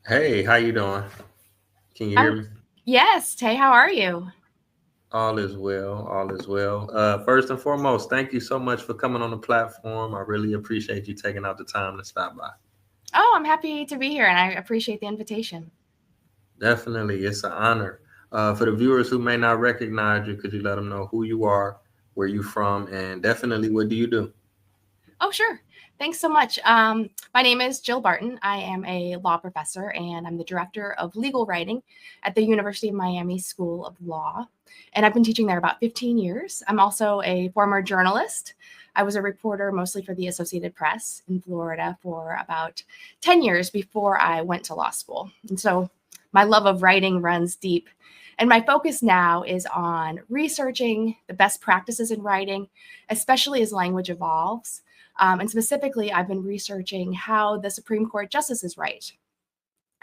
Hey, how you doing? Can you hear I'm me? Yes, Tay, how are you? All is well. All is well. First and foremost, thank you so much for coming on the platform. I really appreciate you taking out the time to stop by. Oh, I'm happy to be here and I appreciate the invitation. Definitely, it's an honor. For the viewers who may not recognize you, could you let them know who you are, where you from, and definitely what do you do? Oh, sure. Thanks so much. My name is Jill Barton. I am a law professor and I'm the director of legal writing at the University of Miami School of Law. And I've been teaching there about 15 years. I'm also a former journalist. I was a reporter mostly for the Associated Press in Florida for about 10 years before I went to law school. And so my love of writing runs deep. And my focus now is on researching the best practices in writing, especially as language evolves. And specifically, I've been researching how the Supreme Court justices write.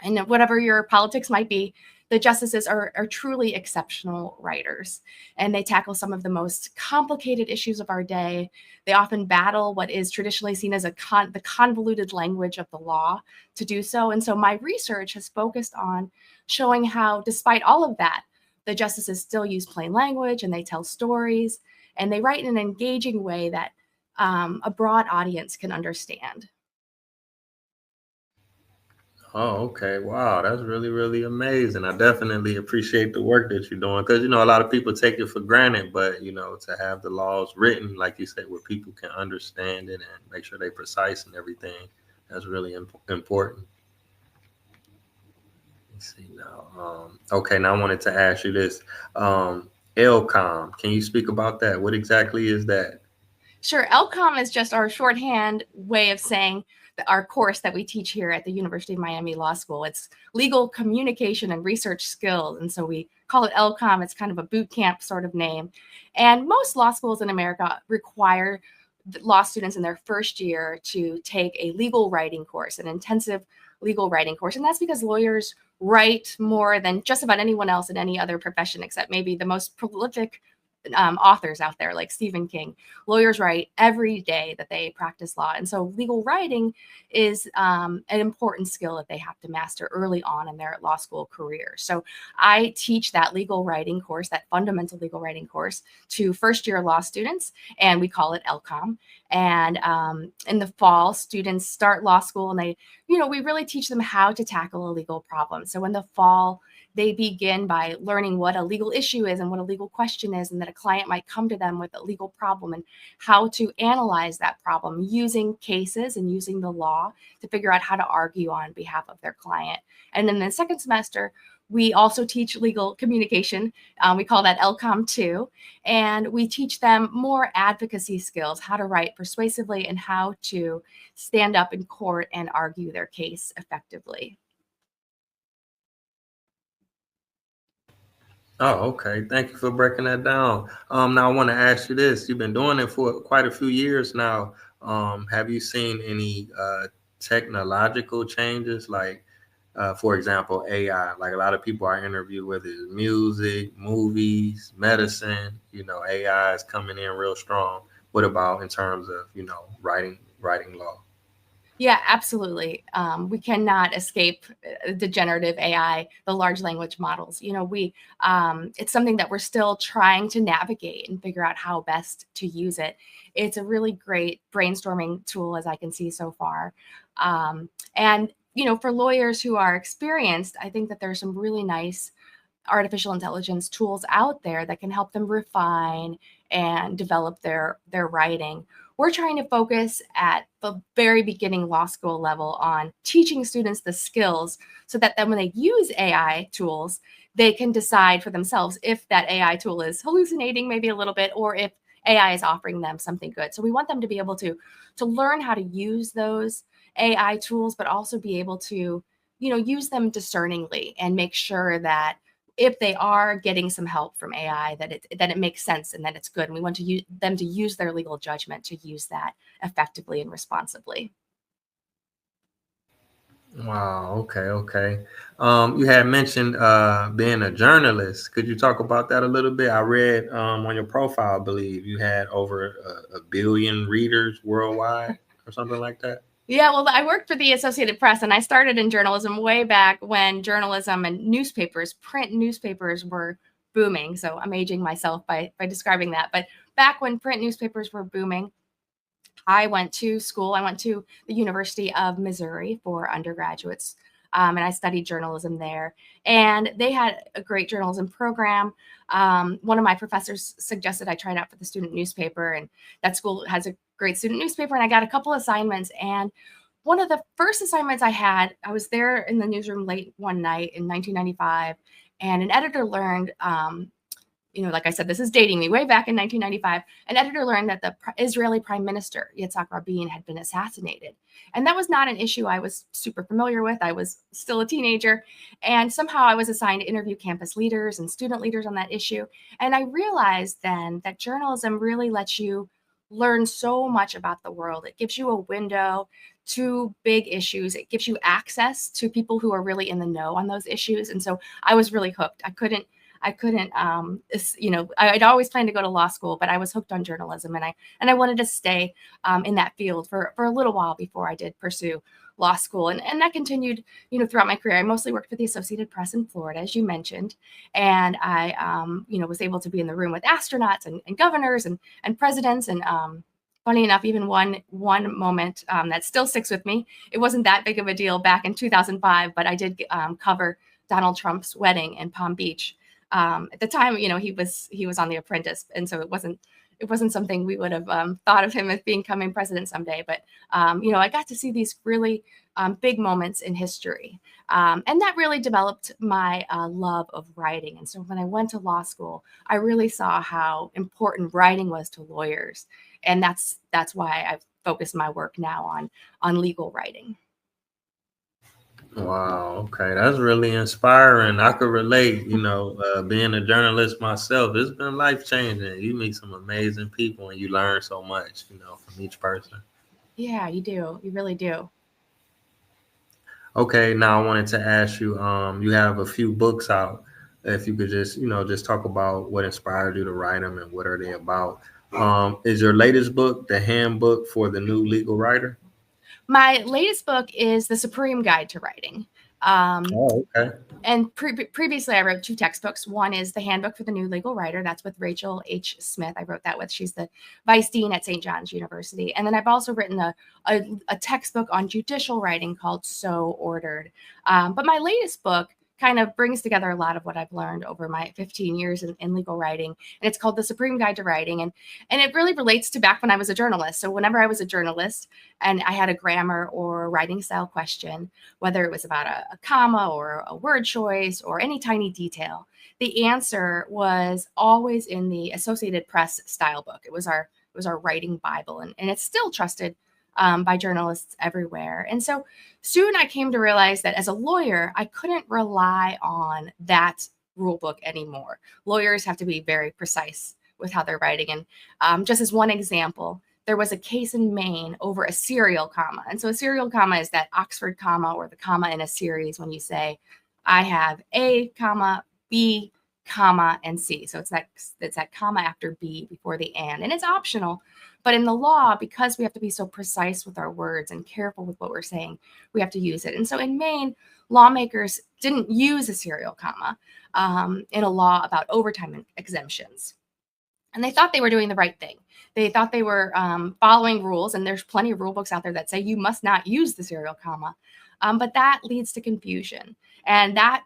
And whatever your politics might be, the justices are truly exceptional writers. And they tackle some of the most complicated issues of our day. They often battle what is traditionally seen as the convoluted language of the law to do so. And so my research has focused on showing how, despite all of that, the justices still use plain language and they tell stories and they write in an engaging way that a broad audience can understand. Oh, okay. Wow, that's really, really amazing. I definitely appreciate the work that you're doing because, a lot of people take it for granted, but, to have the laws written, like you said, where people can understand it and make sure they're precise and everything, that's really important. Let's see now. Okay, now I wanted to ask you this. LComm, can you speak about that? What exactly is that? Sure, LComm is just our shorthand way of saying that our course that we teach here at the University of Miami Law School. It's legal communication and research skills. And so we call it LComm. It's kind of a boot camp sort of name. And most law schools in America require law students in their first year to take a legal writing course, an intensive legal writing course. And that's because lawyers write more than just about anyone else in any other profession, except maybe the most prolific authors out there like Stephen King. Lawyers write every day that they practice law. And so legal writing is an important skill that they have to master early on in their law school career. So I teach that legal writing course, that fundamental legal writing course, to first year law students, and we call it LComm. And in the fall, students start law school and we really teach them how to tackle a legal problem. So in the fall, they begin by learning what a legal issue is and what a legal question is, and that a client might come to them with a legal problem and how to analyze that problem using cases and using the law to figure out how to argue on behalf of their client. And then the second semester, we also teach legal communication. We call that LComm 2. And we teach them more advocacy skills, how to write persuasively and how to stand up in court and argue their case effectively. Oh, okay. Thank you for breaking that down. Now I want to ask you this. You've been doing it for quite a few years now. Have you seen any technological changes, like, for example, AI? Like a lot of people I interview, whether it's music, movies, medicine, AI is coming in real strong. What about in terms of, writing law? Yeah, absolutely. We cannot escape the generative AI, the large language models. It's something that we're still trying to navigate and figure out how best to use it. It's a really great brainstorming tool, as I can see so far. And for lawyers who are experienced, I think that there's some really nice artificial intelligence tools out there that can help them refine and develop their writing. We're trying to focus at the very beginning law school level on teaching students the skills so that then when they use AI tools, they can decide for themselves if that AI tool is hallucinating maybe a little bit or if AI is offering them something good. So we want them to be able to learn how to use those AI tools, but also be able to, use them discerningly and make sure that if they are getting some help from AI, that it makes sense and that it's good. And we want to use them to use their legal judgment to use that effectively and responsibly. Wow. Okay. Okay. You had mentioned being a journalist. Could you talk about that a little bit? I read on your profile, I believe you had over a billion readers worldwide or something like that. Yeah, well, I worked for the Associated Press, and I started in journalism way back when journalism and newspapers, print newspapers, were booming. So I'm aging myself by describing that. But back when print newspapers were booming, I went to school. I went to the University of Missouri for undergraduates, and I studied journalism there. And they had a great journalism program. One of my professors suggested I try it out for the student newspaper, and that school has a great student newspaper. And I got a couple assignments. And one of the first assignments I had, I was there in the newsroom late one night in 1995, and an editor learned like I said, this is dating me way back in 1995. An editor learned that the Israeli Prime Minister, Yitzhak Rabin, had been assassinated. And that was not an issue I was super familiar with. I was still a teenager. And somehow I was assigned to interview campus leaders and student leaders on that issue. And I realized then that journalism really lets you learn so much about the world. It gives you a window to big issues. It gives you access to people who are really in the know on those issues. And so I was really hooked. I'd always planned to go to law school, but I was hooked on journalism, and I wanted to stay in that field for a little while before I did pursue law school. And that continued, throughout my career. I mostly worked for the Associated Press in Florida, as you mentioned. And I, was able to be in the room with astronauts and governors and presidents. And funny enough, even one moment that still sticks with me, it wasn't that big of a deal back in 2005, but I did cover Donald Trump's wedding in Palm Beach. At the time, he was on The Apprentice, and so it wasn't something we would have thought of him as becoming president someday. But I got to see these really big moments in history, and that really developed my love of writing. And so when I went to law school, I really saw how important writing was to lawyers, and that's why I've focused my work now on legal writing. Wow, okay, that's really inspiring. I could relate, being a journalist myself, it's been life changing. You meet some amazing people and you learn so much, from each person. Yeah, you do. You really do. Okay, now I wanted to ask you, you have a few books out. If you could just talk about what inspired you to write them and what are they about. Is your latest book the handbook for the new legal writer? My latest book is The Supreme Guide to Writing. Um, Oh, okay. and previously, I wrote two textbooks. One is The Handbook for the New Legal Writer. That's with Rachel H. Smith. I wrote that with. She's the vice dean at St. John's University. And then I've also written a textbook on judicial writing called So Ordered. But my latest book kind of brings together a lot of what I've learned over my 15 years in legal writing. And it's called The Supreme Guide to Writing. And it really relates to back when I was a journalist. So whenever I was a journalist and I had a grammar or writing style question, whether it was about a comma or a word choice or any tiny detail, the answer was always in the Associated Press style book. It was our writing Bible, and it's still trusted by journalists everywhere. And so soon I came to realize that as a lawyer, I couldn't rely on that rule book anymore. Lawyers have to be very precise with how they're writing. And just as one example, there was a case in Maine over a serial comma. And so a serial comma is that Oxford comma or the comma in a series when you say, I have A comma, B comma, and C. So it's that comma after B before the and it's optional. But in the law, because we have to be so precise with our words and careful with what we're saying, we have to use it. And so in Maine, lawmakers didn't use a serial comma in a law about overtime exemptions. And they thought they were doing the right thing. They thought they were following rules, and there's plenty of rule books out there that say you must not use the serial comma. But that leads to confusion. And that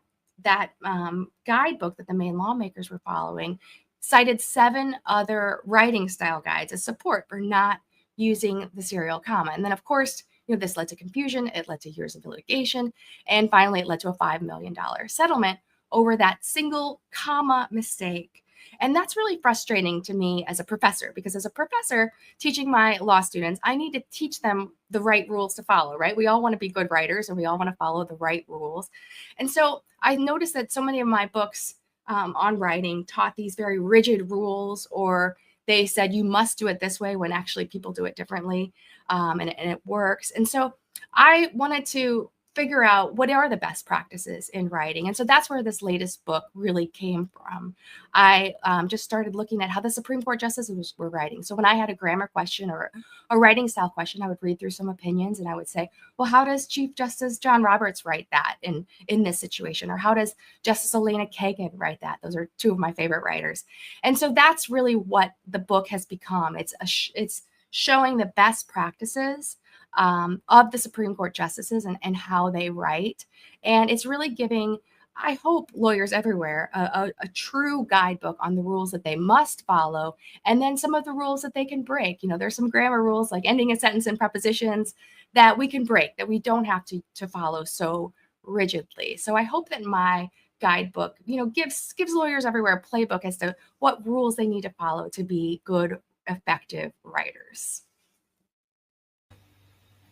guidebook that the Maine lawmakers were following cited 7 other writing style guides as support for not using the serial comma. And then, of course, this led to confusion. It led to years of litigation. And finally, it led to a $5 million settlement over that single comma mistake. And that's really frustrating to me as a professor, because as a professor teaching my law students, I need to teach them the right rules to follow, right? We all want to be good writers and we all want to follow the right rules. And so I noticed that so many of my books on writing taught these very rigid rules, or they said you must do it this way when actually people do it differently, and it works. And so I wanted to figure out what are the best practices in writing. And so that's where this latest book really came from. I just started looking at how the Supreme Court justices were writing. So when I had a grammar question or a writing style question, I would read through some opinions and I would say, well, how does Chief Justice John Roberts write that in this situation? Or how does Justice Elena Kagan write that? Those are two of my favorite writers. And so that's really what the book has become. It's showing the best practices of the Supreme Court justices and how they write. And it's really giving, I hope, lawyers everywhere a true guidebook on the rules that they must follow, and then some of the rules that they can break. There's some grammar rules like ending a sentence in prepositions that we can break, that we don't have to follow so rigidly. So I hope that my guidebook, gives lawyers everywhere a playbook as to what rules they need to follow to be good, effective writers.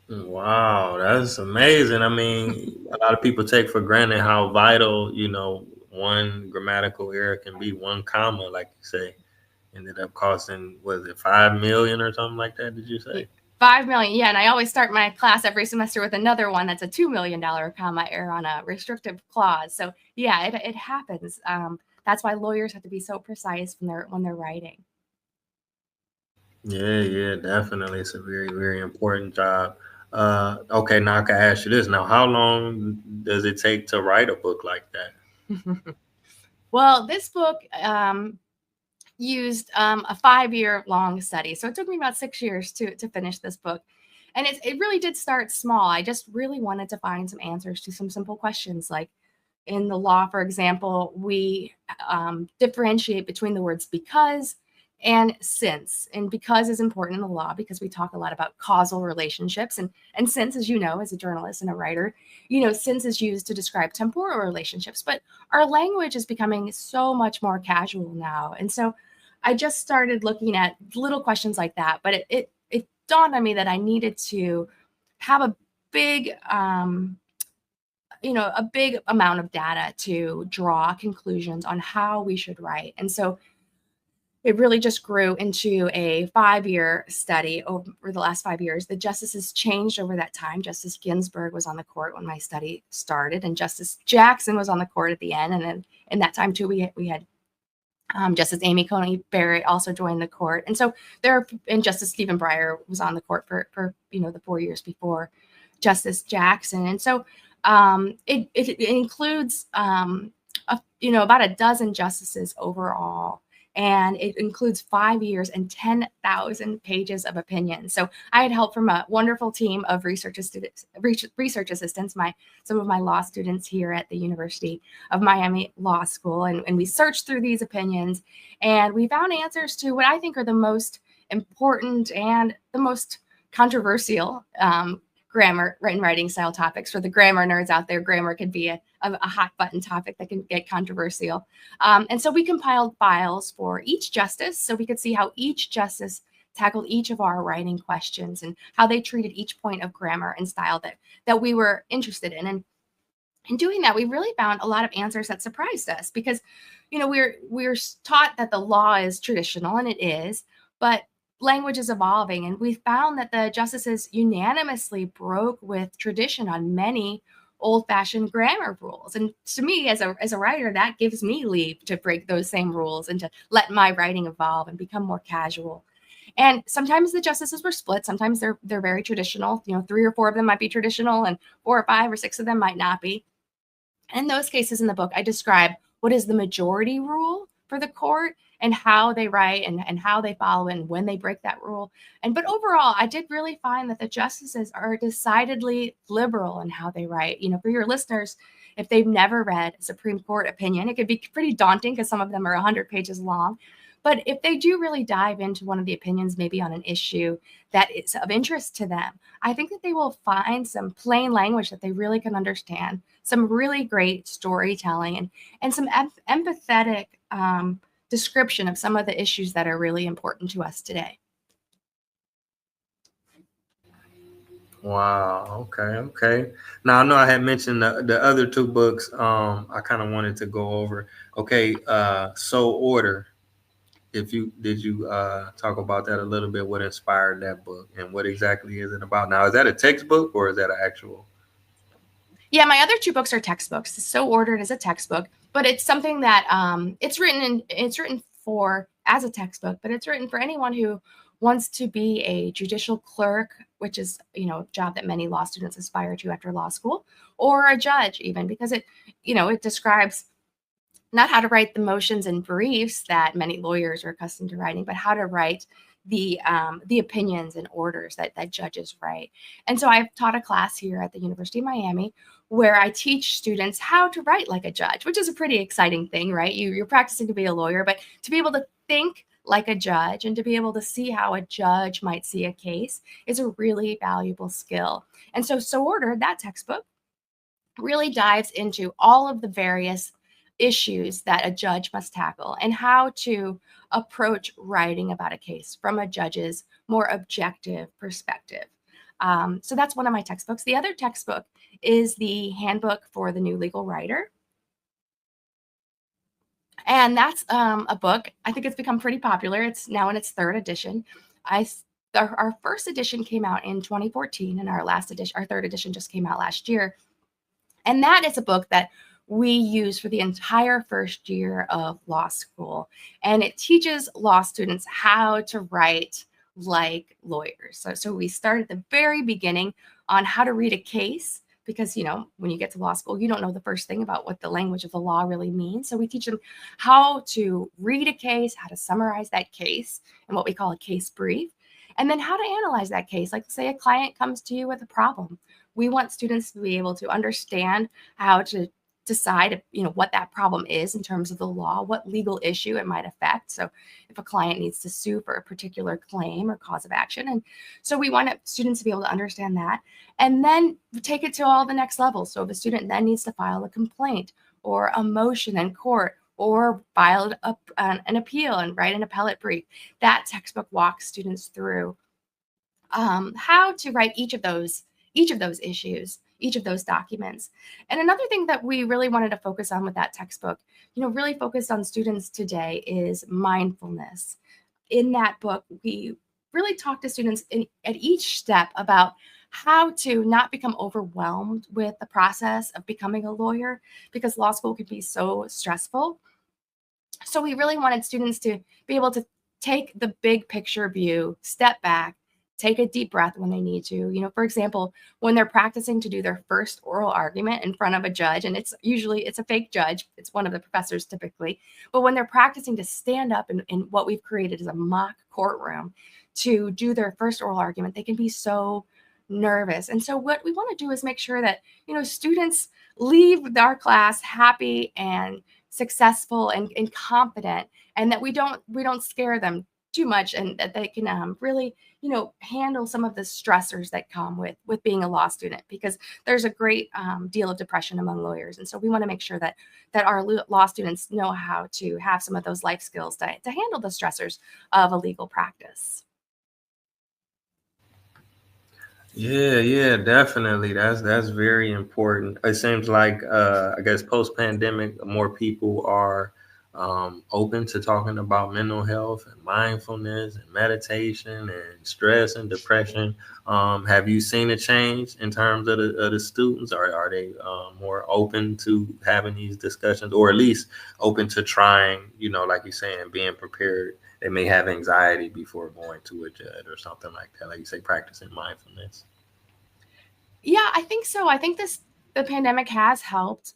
Wow, that's amazing. I mean, a lot of people take for granted how vital, one grammatical error can be. One comma, like you say, ended up costing, was it 5 million or something like that? Did you say? 5 million, yeah. And I always start my class every semester with another one that's a $2 million comma error on a restrictive clause. So yeah, it happens. That's why lawyers have to be so precise when they're writing. Yeah, yeah, definitely. It's a very, very important job. Okay, now I can ask you this. Now, how long does it take to write a book like that? Well, this book used a 5 year long study. So it took me about 6 years to finish this book. And it really did start small. I just really wanted to find some answers to some simple questions like, in the law, for example, we differentiate between the words because and since. And because is important in the law because we talk a lot about causal relationships. And since, as you know, as a journalist and a writer, since is used to describe temporal relationships. But our language is becoming so much more casual now. And so I just started looking at little questions like that. But it dawned on me that I needed to have big a big amount of data to draw conclusions on how we should write. And so it really just grew into a 5 year study over the last 5 years. The justices changed over that time. Justice Ginsburg was on the court when my study started, and Justice Jackson was on the court at the end. And then in that time, too, we had Justice Amy Coney Barrett also joined the court. And so and Justice Stephen Breyer was on the court for the 4 years before Justice Jackson. And so it includes about a dozen justices overall, and it includes 5 years and 10,000 pages of opinion. So I had help from a wonderful team of research assistants, some of my law students here at the University of Miami Law School, and we searched through these opinions, and we found answers to what I think are the most important and the most controversial grammar and writing style topics. For the grammar nerds out there, grammar could be a hot button topic that can get controversial. And so we compiled files for each justice so we could see how each justice tackled each of our writing questions and how they treated each point of grammar and style that we were interested in. And in doing that, we really found a lot of answers that surprised us because, we're taught that the law is traditional, and it is, but language is evolving, and we found that the justices unanimously broke with tradition on many old-fashioned grammar rules. And to me, as a writer, that gives me leave to break those same rules and to let my writing evolve and become more casual. And sometimes the justices were split. Sometimes they're very traditional. 3 or 4 of them might be traditional, and 4 or 5 or 6 of them might not be. In those cases in the book, I describe what is the majority rule for the court and how they write and how they follow and when they break that rule. But overall, I did really find that the justices are decidedly liberal in how they write. For your listeners, if they've never read a Supreme Court opinion, it could be pretty daunting because some of them are 100 pages long. But if they do really dive into one of the opinions, maybe on an issue that is of interest to them, I think that they will find some plain language that they really can understand, some really great storytelling, and some empathetic description of some of the issues that are really important to us today. Wow. Okay. Okay. Now I know I had mentioned the other two books. I kind of wanted to go over. Okay. So Order. If you did you talk about that a little bit? What inspired that book, and what exactly is it about? Now, is that a textbook or is that an actual? Yeah, my other two books are textbooks. It's So Ordered as a textbook, but it's something that it's written for as a textbook, but it's written for anyone who wants to be a judicial clerk, which is, a job that many law students aspire to after law school, or a judge even, because it describes not how to write the motions and briefs that many lawyers are accustomed to writing, but how to write the opinions and orders that judges write. And so I've taught a class here at the University of Miami where I teach students how to write like a judge, which is a pretty exciting thing, right? You're practicing to be a lawyer, but to be able to think like a judge and to be able to see how a judge might see a case is a really valuable skill. And so Ordered, that textbook, really dives into all of the various issues that a judge must tackle and how to approach writing about a case from a judge's more objective perspective. So that's one of my textbooks. The other textbook is the Handbook for the New Legal Writer. And that's a book. I think it's become pretty popular. It's now in its third edition. Our first edition came out in 2014, and our third edition just came out last year. And that is a book that we use for the entire first year of law school. And it teaches law students how to write like lawyers. So we start at the very beginning on how to read a case, because when you get to law school, you don't know the first thing about what the language of the law really means. So we teach them how to read a case, how to summarize that case, and what we call a case brief, and then how to analyze that case. Like, say a client comes to you with a problem, we want students to be able to understand how to decide what that problem is in terms of the law, what legal issue it might affect. So if a client needs to sue for a particular claim or cause of action. And so we want students to be able to understand that and then take it to all the next levels. So if a student then needs to file a complaint or a motion in court or file an appeal and write an appellate brief, that textbook walks students through how to write each of those issues, each of those documents. And another thing that we really wanted to focus on with that textbook, really focused on students today, is mindfulness. In that book, we really talk to students at each step about how to not become overwhelmed with the process of becoming a lawyer, because law school can be so stressful. So we really wanted students to be able to take the big picture view, step back, take a deep breath when they need to. For example, when they're practicing to do their first oral argument in front of a judge, and it's a fake judge, it's one of the professors typically, but when they're practicing to stand up in what we've created as a mock courtroom to do their first oral argument, they can be so nervous. And so what we want to do is make sure that students leave our class happy and successful and confident, and that we don't scare them too much, and that they can really handle some of the stressors that come with being a law student, because there's a great deal of depression among lawyers. And so we want to make sure that our law students know how to have some of those life skills to handle the stressors of a legal practice. Yeah, definitely. That's very important. It seems like I guess post pandemic, more people are open to talking about mental health and mindfulness and meditation and stress and depression. Have you seen a change in terms of the students? Or are they more open to having these discussions, or at least open to trying? Like you're saying, being prepared. They may have anxiety before going to a judge or something like that. Like you say, practicing mindfulness. Yeah, I think so. I think the pandemic has helped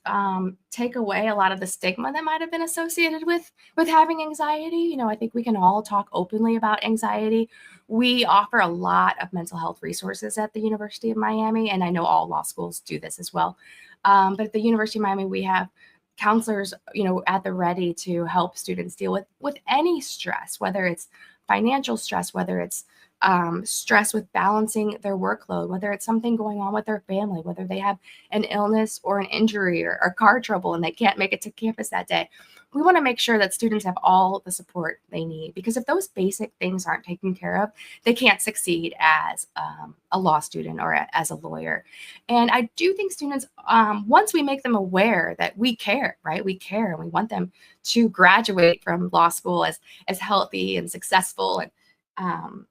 take away a lot of the stigma that might have been associated with having anxiety. I think we can all talk openly about anxiety. We offer a lot of mental health resources at the University of Miami, and I know all law schools do this as well. But at the University of Miami, we have counselors, at the ready to help students deal with any stress, whether it's financial stress, whether it's stress with balancing their workload, whether it's something going on with their family, whether they have an illness or an injury or car trouble and they can't make it to campus that day. We want to make sure that students have all the support they need, because if those basic things aren't taken care of, they can't succeed as a law student or as a lawyer. And I do think students, once we make them aware that we care, right? We care, and we want them to graduate from law school as healthy and successful and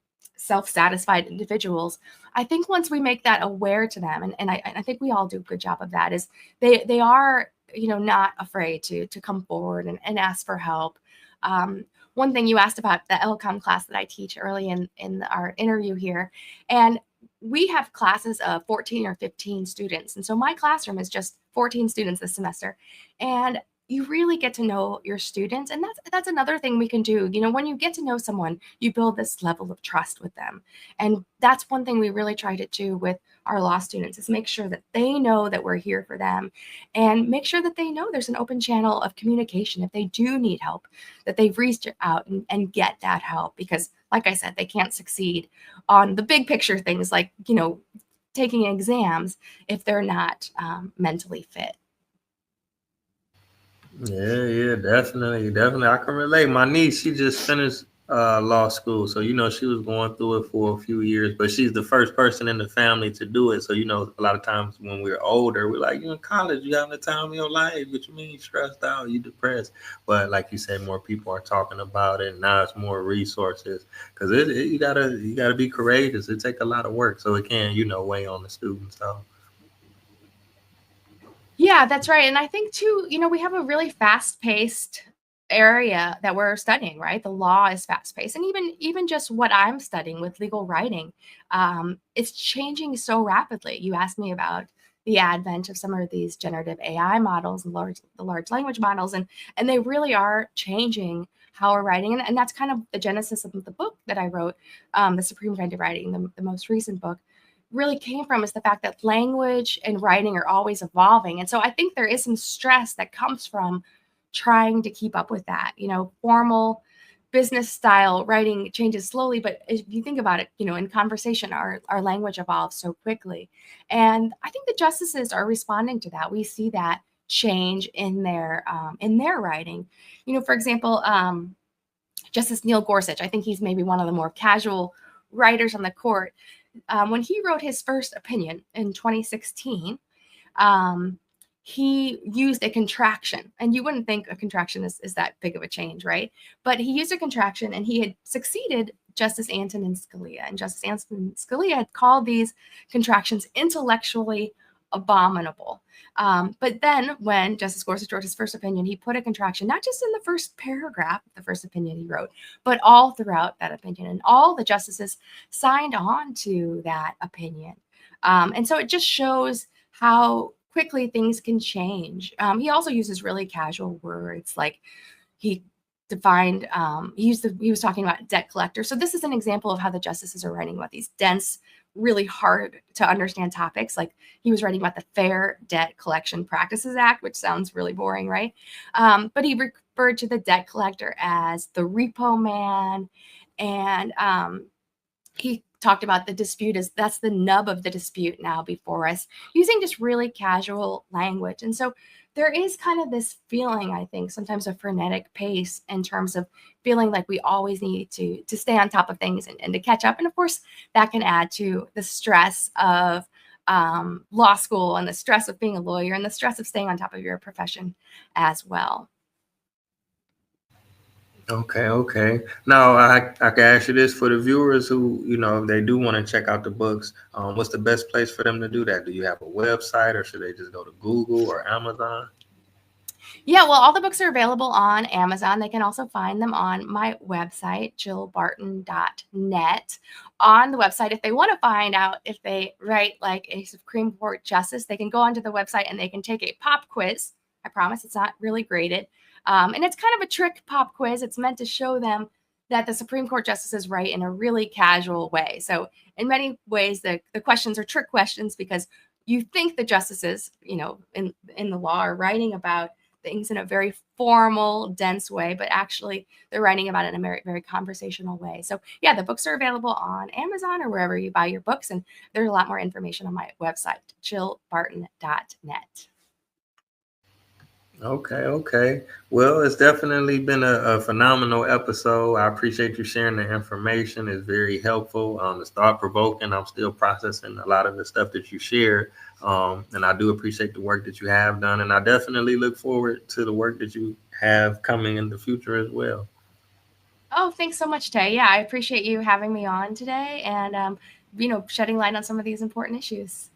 self-satisfied individuals. I think once we make that aware to them, and I think we all do a good job of that, is they are, not afraid to come forward and ask for help. One thing you asked about the LComm class that I teach early in our interview here, and we have classes of 14 or 15 students. And so my classroom is just 14 students this semester. And you really get to know your students, and that's another thing we can do. When you get to know someone, you build this level of trust with them. And that's one thing we really try to do with our law students, is make sure that they know that we're here for them, and make sure that they know there's an open channel of communication if they do need help, that they've reached out and get that help. Because like I said, they can't succeed on the big picture things like taking exams if they're not mentally fit. Yeah, yeah, definitely, definitely. I can relate. My niece, she just finished law school, so she was going through it for a few years, but she's the first person in the family to do it. So a lot of times when we're older, we're like, you in college, you having the time of your life, but you mean you stressed out, you depressed. But like you said, more people are talking about it. Now it's more resources because you gotta be courageous. It takes a lot of work, so it can weigh on the students. So Yeah, that's right. And I think too, we have a really fast-paced area that we're studying, right? The law is fast-paced. And even just what I'm studying with legal writing, it's changing so rapidly. You asked me about the advent of some of these generative AI models and the large language models, and they really are changing how we're writing. And that's kind of the genesis of the book that I wrote, The Supreme Kind of Writing, the most recent book, really came from, is the fact that language and writing are always evolving. And so I think there is some stress that comes from trying to keep up with that. Formal business style writing changes slowly, but if you think about it, in conversation, our language evolves so quickly. And I think the justices are responding to that. We see that change in their writing. For example, Justice Neil Gorsuch, I think he's maybe one of the more casual writers on the court. When he wrote his first opinion in 2016, um, he used a contraction. And you wouldn't think a contraction is that big of a change, right? But he used a contraction, and he had succeeded Justice Antonin Scalia. And Justice Antonin Scalia had called these contractions intellectually abominable. But then when Justice Gorsuch wrote his first opinion, he put a contraction not just in the first paragraph of the first opinion he wrote, but all throughout that opinion. And all the justices signed on to that opinion. And so it just shows how quickly things can change. He also uses really casual words, like he defined, he was talking about debt collector. So this is an example of how the justices are writing about these dense, really hard to understand topics. Like he was writing about the Fair Debt Collection Practices Act, which sounds really boring, right? But he referred to the debt collector as the repo man. And he talked about the dispute as that's the nub of the dispute now before us, using just really casual language. And so there is kind of this feeling, I think, sometimes a frenetic pace in terms of feeling like we always need to stay on top of things and to catch up. And of course, that can add to the stress of law school, and the stress of being a lawyer, and the stress of staying on top of your profession as well. okay, okay. Now I can ask you this for the viewers who, if they do want to check out the books, what's the best place for them to do that? Do you have a website, or should they just go to Google or Amazon? Yeah, well, all the books are available on Amazon. They can also find them on my website, jillbarton.net. On the website, if they want to find out if they write like a Supreme Court justice, they can go onto the website and they can take a pop quiz. I promise it's not really graded. And it's kind of a trick pop quiz. It's meant to show them that the Supreme Court justices write in a really casual way. So, in many ways, the questions are trick questions, because you think the justices, in the law, are writing about things in a very formal, dense way, but actually they're writing about it in a very, very conversational way. So yeah, the books are available on Amazon or wherever you buy your books. And there's a lot more information on my website, jillbarton.net. Okay, okay. Well, it's definitely been a phenomenal episode. I appreciate you sharing the information. It's very helpful. It's thought provoking. I'm still processing a lot of the stuff that you shared. And I do appreciate the work that you have done. And I definitely look forward to the work that you have coming in the future as well. Oh, thanks so much, Tay. Yeah, I appreciate you having me on today and, shedding light on some of these important issues.